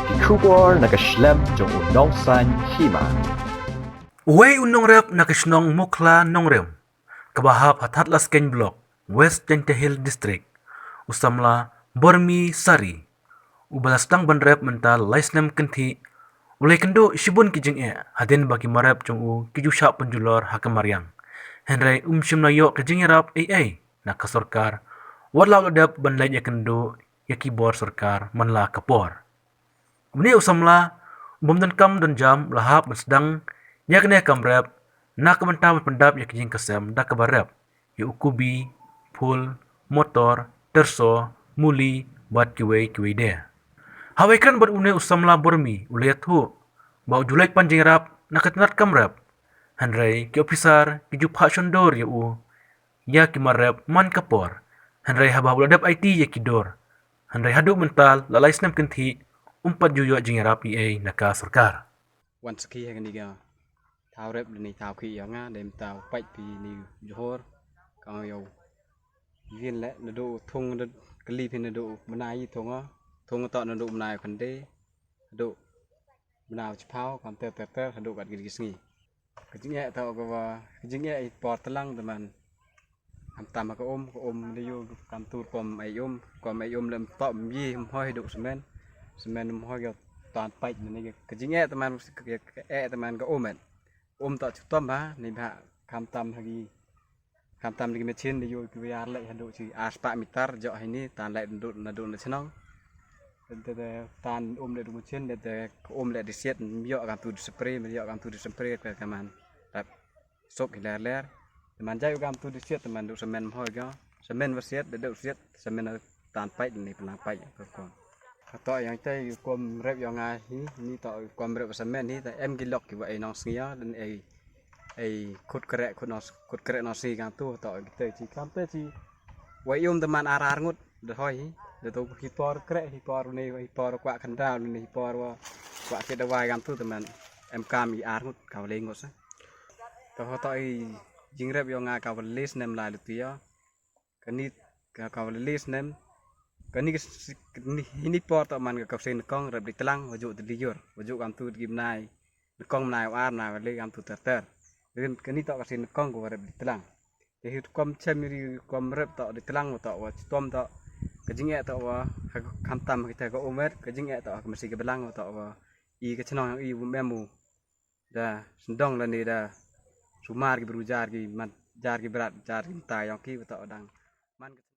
kikubor nakaslem jong unongsan hima. Uwe unong rep nakisnong mukla nongrem. Kabahap hatatlas ken blok, West Jentehil District. Usamla Bormi Sari. Ubalastang banrep mental laisnem kenti. Ulay kendo shibun kijing hadin bagi marep jong u kijusha penjulor hakamaryang. Henry shimna yo kijing rap nakasorkar. Wadlaw ladap banlay ya kendo yakibor sorkar manla kapor. Muni usamla bumdan kam dan jam lahap sedang yakne kamrep nak mentah pendap yak jing kasem dak kabarep yu ukubi pul motor terso muli bat kiwe de hawaikan ber une usamla bormi uliat hu bau julek panjing rap nakatnat kamrep hanrei ki officer ki jupha shondor yu ya ki marep man kapor hanrei haba uladap IT ya kidor hanrei hadu mental lalai snam kenti umpat juyo jingarap naka sarkar. Wan saki hang ni ga thao rep ni thao khi yang a dem tao pai pi ni johor ka yo viên lệ nó độ thùng nó clip thì nó độ bên này thùng tọt nó độ bên này phần đê độ bên nào chụp pháo còn tơ nó độ gạt cái gì cái chữ nhẹ tao cái chữ nhẹ bọt lăng tụi mình làm tạm mà có ôm đi vô làm tu còn mày ôm làm tọm gì hơi độ semen hơi kiểu toàn bạch này cái chữ nhẹ tụi mình có ôm tọt chụp tôm á nên hạ làm tạm hay kam tam di mesin di yo kiar lek hando ci aspa mitar jo ini tan lek ndut na senong de tan lek mesin de lek di set yo kam tu spray yo kam tu spray ke kaman tap sok ler teman jai kam tu di set teman du semen hoy ga semen verset de set semen tan pai ni penang pai kon to yang tai kom rep yo nga ni to kom rep semen ni ta em gilok ki wa nong sia dan kut kerek nasi kan tu tak kita ci kampe ci wayum teman arar ngut de hoy de tu hipor kerek hipor ni hipor kwa kendal ni hipor kwa ke de wai kan tu teman mk mi ar ngut ka le ngut sa to jing rep yo nga ka lis nem la lu tia kanit ka lis nem kani ini por ta man ka sen kong rep di telang waju di jor waju kan tu gimnai kong nai ar na le kan tu ter dengan kini tak kasih nekong gua rep di telang. Jadi kom cemiri kom rep tak di telang tak wa tom tak kejingek tak wa kantam kita ke umet kejingek tak mesti ke belang tak wa I ke cenong I memu. Dah sendong lah ni dah sumar ki berujar ki jar ki berat jar ki ta yang ki tak odang. Man